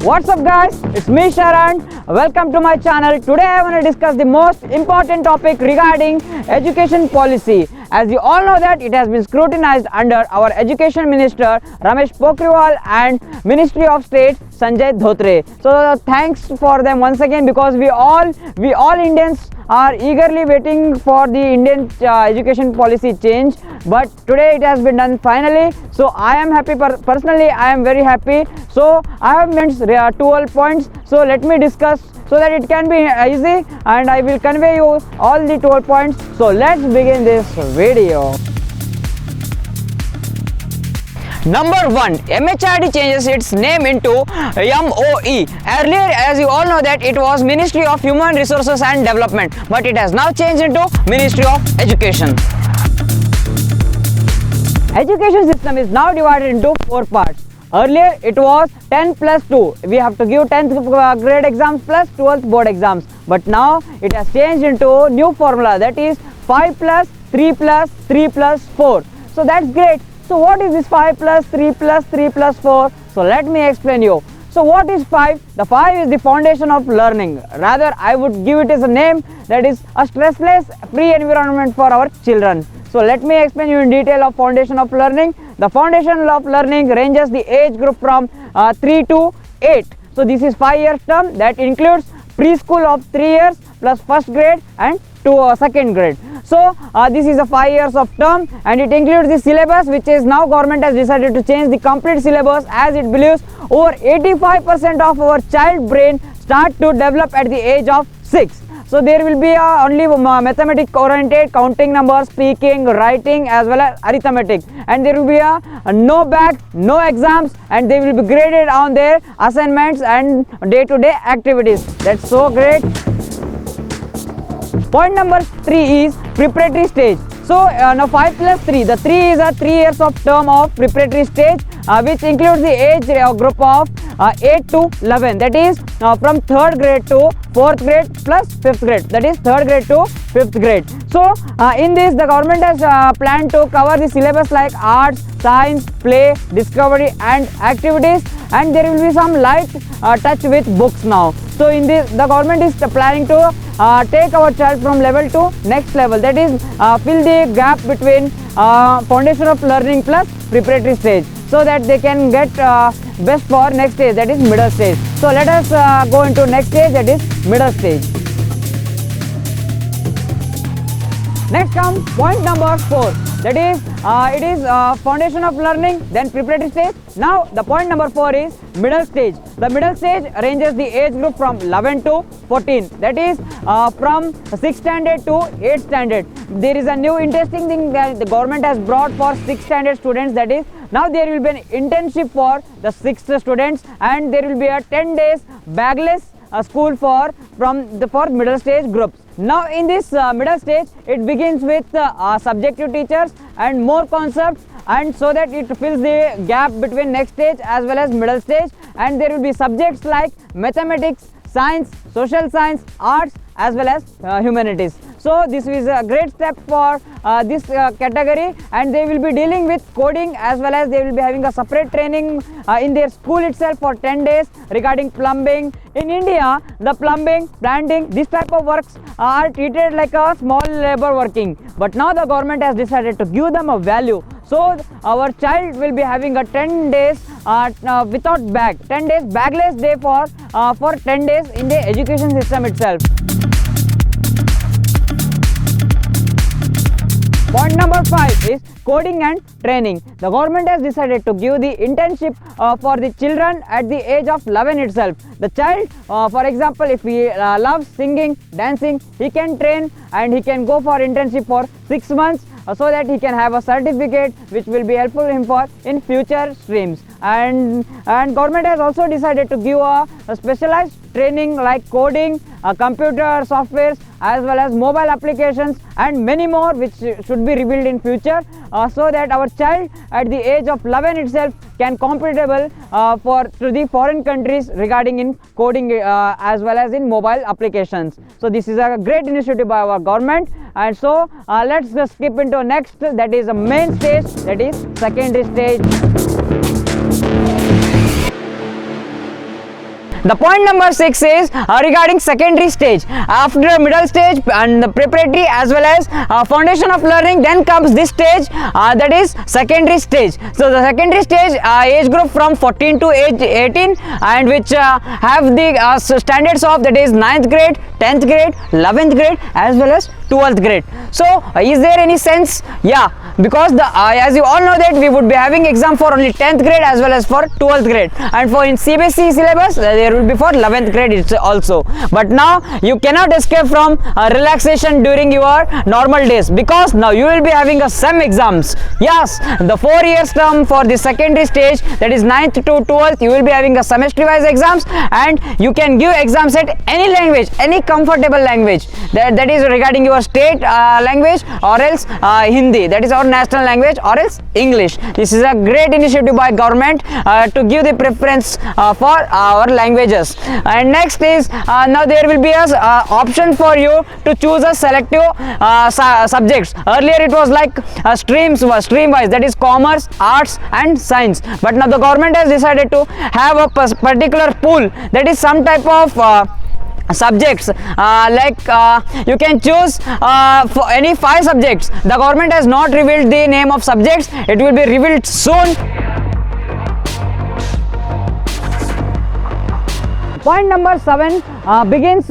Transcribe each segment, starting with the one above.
What's up guys, it's me Sharan. Welcome to my channel. Today I want to discuss the most important topic regarding education policy. As you all know that it has been scrutinized under our education minister Ramesh Pokriwal and Ministry of State Sanjay Dhotre. So thanks for them once again, because we all Indians are eagerly waiting for the Indian education policy change, but today it has been done finally. So I am happy, personally I am very happy. So I have mentioned 12 points, so let me discuss so that it can be easy, and I will convey you all the 12 points. So let's begin this video. Number 1, MHRD changes its name into MOE. Earlier, as you all know that it was Ministry of Human Resources and Development, but it has now changed into Ministry of Education. Education system is now divided into 4 parts. Earlier it was 10 plus 2. We have to give 10th grade exams plus 12th board exams. But now it has changed into new formula, that is 5 plus 3 plus 3 plus 4. So that's great. So what is this 5 plus 3 plus 3 plus 4? So let me explain you. So what is 5? The 5 is the foundation of learning. Rather, I would give it as a name, that is a stressless free environment for our children. So let me explain you in detail of foundation of learning. The foundation of learning ranges the age group from 3 to 8. So this is 5 years term, that includes preschool of 3 years plus first grade and second grade. So this is a 5 years of term, and it includes the syllabus, which is now government has decided to change the complete syllabus, as it believes over 85% of our child brain start to develop at the age of 6. So there will be only mathematics oriented, counting numbers, speaking, writing, as well as arithmetic, and there will be no back, no exams, and they will be graded on their assignments and day-to-day activities. That's so great. Point number 3 is preparatory stage. So now 5 plus 3, the 3 is a 3 years of term of preparatory stage, which includes the age group of 8 to 11, that is from 3rd grade to 4th grade plus 5th grade, that is 3rd grade to 5th grade. So in this the government has planned to cover the syllabus like arts, science, play, discovery and activities, and there will be some light touch with books now. So in this the government is planning to take our child from level to next level, that is fill the gap between foundation of learning plus preparatory stage, so that they can get best for next stage, that is middle stage. So let us go into next stage, that is middle stage. Next comes point number 4, that is it is foundation of learning, then preparatory stage. Now the point number 4 is middle stage. The middle stage ranges the age group from 11 to 14, that is from 6th standard to 8th standard. There is a new interesting thing that the government has brought for 6th standard students, that is now there will be an internship for the 6th students, and there will be a 10 days bagless school for middle stage groups. Now in this middle stage it begins with subjective teachers and more concepts, and so that it fills the gap between next stage as well as middle stage, and there will be subjects like mathematics, science, social science, arts, as well as humanities. So this is a great step for this category, and they will be dealing with coding, as well as they will be having a separate training in their school itself for 10 days regarding plumbing. In India, the plumbing, planting, this type of works are treated like a small labor working, but now the government has decided to give them a value. So our child will be having a 10 days without bag, 10 days bagless day for 10 days in the education system itself. Point number 5 is coding and training. The government has decided to give the internship for the children at the age of 11 itself. The child, for example, if he loves singing, dancing, he can train and he can go for internship for 6 months, so that he can have a certificate which will be helpful to him for in future streams. And government has also decided to give a specialized training like coding, computer softwares, as well as mobile applications and many more, which should be revealed in future, so that our child at the age of 11 itself can compatible to the foreign countries regarding in coding as well as in mobile applications. So this is a great initiative by our government, and so let's just skip into next, that is a main stage, that is secondary stage. The point number 6 is regarding secondary stage. After middle stage and the preparatory as well as foundation of learning, then comes this stage, that is secondary stage. So the secondary stage age group from 14 to age 18, and which have the standards of, that is 9th grade, 10th grade, 11th grade as well as 12th grade. So is there any sense? Yeah, because the as you all know that we would be having exam for only 10th grade as well as for 12th grade, and for in CBSE syllabus there will be for 11th grade it's also. But now you cannot escape from relaxation during your normal days, because now you will be having a SEM exams. Yes, the 4 years term for the secondary stage, that is 9th to 12th, you will be having a semester wise exams, and you can give exams at any language, any comfortable language, that is regarding your state language, or else Hindi, that is our national language, or else English. This is a great initiative by government to give the preference for our languages. And next is now there will be a option for you to choose a selective subjects. Earlier it was like stream wise, that is commerce, arts and science, but now the government has decided to have a particular pool, that is some type of subjects, like you can choose for any 5 subjects. The government has not revealed the name of subjects, it will be revealed soon. Point number 7 begins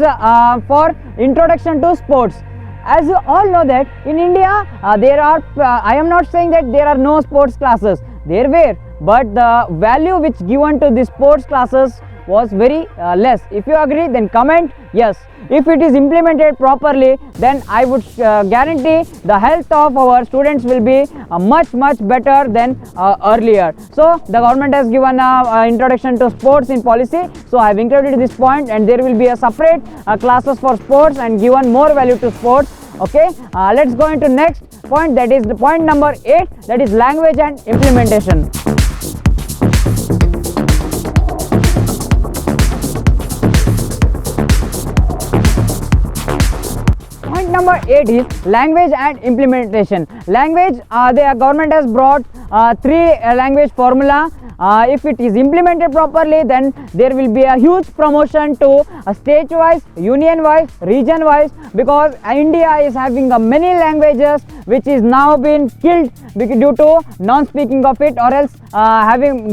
for introduction to sports. As you all know that in India there are, I am not saying that there are no sports classes, there were, but the value which given to the sports classes was very less. If you agree, then comment yes. If it is implemented properly, then I would guarantee the health of our students will be much better than earlier. So the government has given introduction to sports in policy, so I have included this point, and there will be a separate classes for sports and given more value to sports. Okay, let's go into next point, that is the point number 8, that is language and implementation. Point number 8 is language and implementation. Language, the government has brought 3 language formula. If it is implemented properly, then there will be a huge promotion to state wise, union wise, region wise, because India is having many languages which is now been killed due to non-speaking of it, or else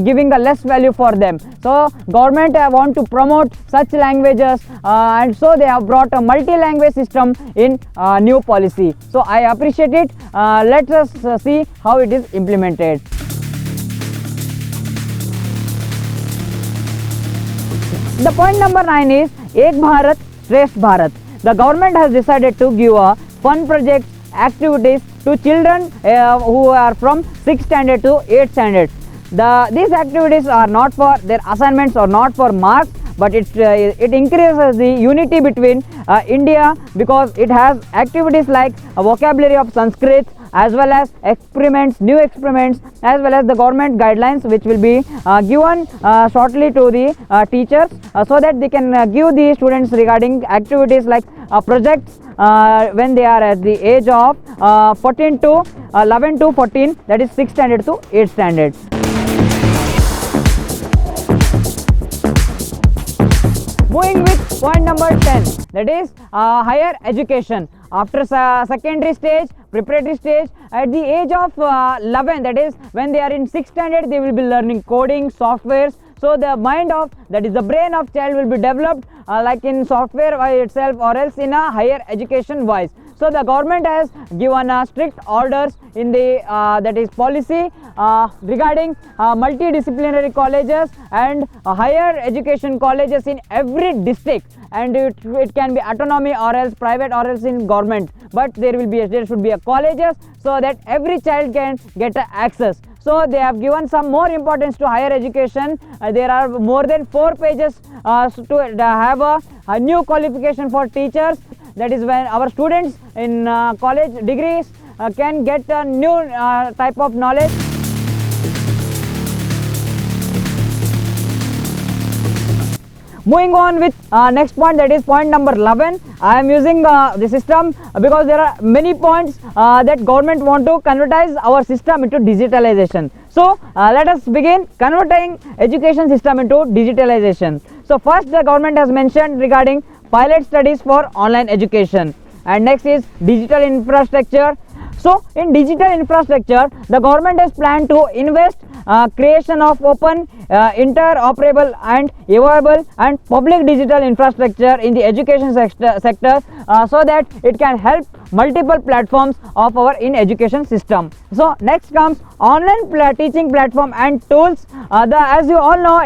giving a less value for them. So government want to promote such languages, and so they have brought a multi-language system in new policy. So I appreciate it. Let us see how it is implemented. The point number 9 is Ek Bharat, Shresth Bharat. The government has decided to give a fun projects, activities to children who are from 6th standard to 8th standard. These activities are not for their assignments or not for marks, but it increases the unity between India, because it has activities like a vocabulary of Sanskrit, as well as experiments, new experiments, as well as the government guidelines which will be given shortly to the teachers, so that they can give the students regarding activities like projects when they are at the age of 11 to 14, that is 6th standard to 8th standard. Moving with point number 10, that is higher education. After secondary stage, preparatory stage, at the age of 11, that is when they are in 6th standard, they will be learning coding, softwares. So the mind of, that is the brain of child, will be developed like in software by itself, or else in a higher education wise. So the government has given strict orders in the that is policy regarding multidisciplinary colleges and higher education colleges in every district, and it can be autonomy or else private or else in government, but there should be a colleges, so that every child can get access. So they have given some more importance to higher education. There are more than 4 pages to have a new qualification for teachers. That is when our students in college degrees can get a new type of knowledge. Moving on with next point, that is point number 11. I am using the system because there are many points that government want to convertize our system into digitalization. So let us begin converting education system into digitalization. So first the government has mentioned regarding pilot studies for online education, and next is digital infrastructure. So in digital infrastructure, the government has planned to invest creation of open, interoperable and available and public digital infrastructure in the education sector so that it can help multiple platforms of our in education system. So next comes online teaching platform and tools. As you all know,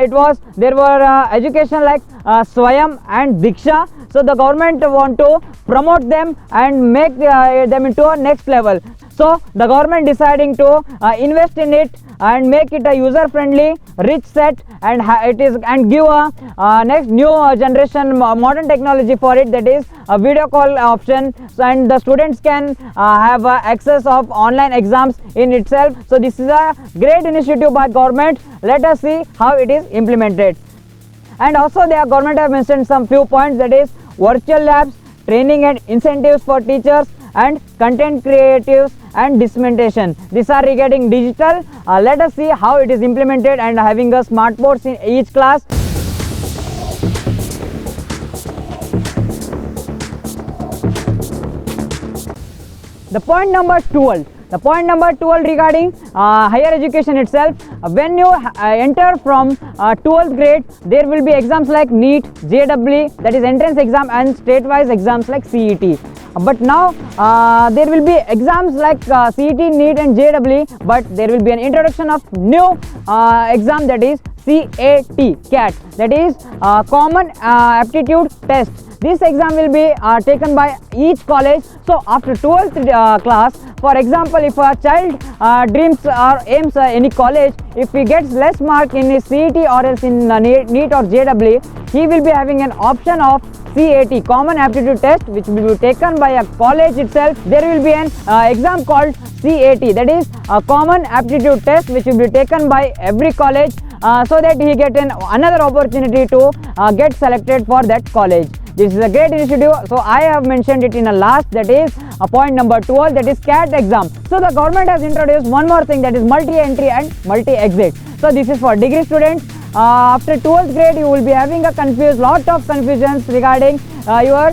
there were education like Swayam and Diksha. So the government want to promote them and make them into a next level. So the government deciding to invest in it and make it a user friendly, rich set, and give a next new generation modern technology for it, that is a video call option. So, and the students can have access of online exams in itself. So this is a great initiative by government. Let us see how it is implemented. And also the government have mentioned some few points, that is virtual labs, training and incentives for teachers, and content creatives and dissemination. These are regarding digital. Let us see how it is implemented and having a smart boards in each class. The point number 12. The point number 12 regarding higher education itself. When you enter from 12th grade, there will be exams like NEET, JEE, that is entrance exam, and state-wise exams like CET. But now there will be exams like CET, NEET and JEE, but there will be an introduction of new exam, that is CAT, that is Common Aptitude Test. This exam will be taken by each college. So after 12th class, for example, if a child dreams or aims any college, if he gets less mark in his CET or else in NEET or JEE, he will be having an option of CAT, Common Aptitude Test, which will be taken by a college itself. There will be an exam called CAT, that is a Common Aptitude Test, which will be taken by every college so that he get another opportunity to get selected for that college. This is a great initiative. So I have mentioned it in a last, that is point number 12, that is CAT exam. So the government has introduced one more thing, that is multi-entry and multi-exit. So this is for degree students. After 12th grade, you will be having lot of confusions regarding your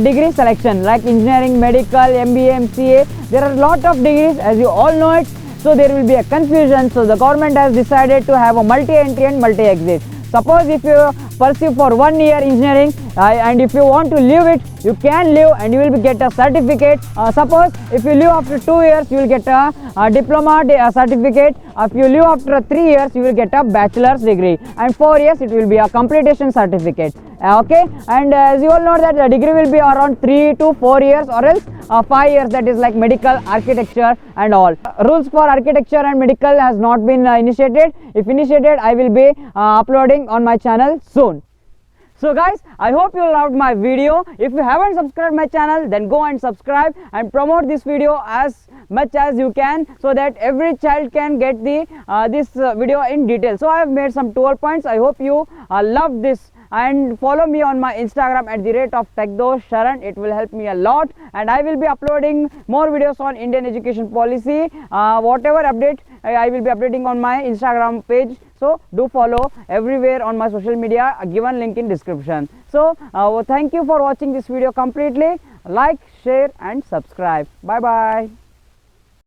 degree selection, like engineering, medical, MBA, MCA. There are a lot of degrees, as you all know it. So there will be a confusion. So the government has decided to have a multi-entry and multi-exit. Suppose if you pursue for 1 year engineering and if you want to leave it, you can leave and you will get a certificate. Suppose if you leave after 2 years, you will get a diploma certificate. If you leave after 3 years, you will get a bachelor's degree, and 4 years it will be a completion certificate. Okay, and as you all know that the degree will be around 3 to 4 years or else 5 years, that is like medical, architecture and all. Rules for architecture and medical has not been initiated. If initiated, I will be uploading on my channel soon. So guys, I hope you loved my video. If you haven't subscribed my channel, then go and subscribe and promote this video as much as you can, so that every child can get the this video in detail. So I have made some 12 points. I hope you love this, and follow me on my Instagram at @TechDoshSharan. It will help me a lot, and I will be uploading more videos on Indian education policy. Whatever update I will be updating on my Instagram page. So do follow everywhere on my social media, given link in description. So thank you for watching this video completely. Like, share and subscribe. Bye bye.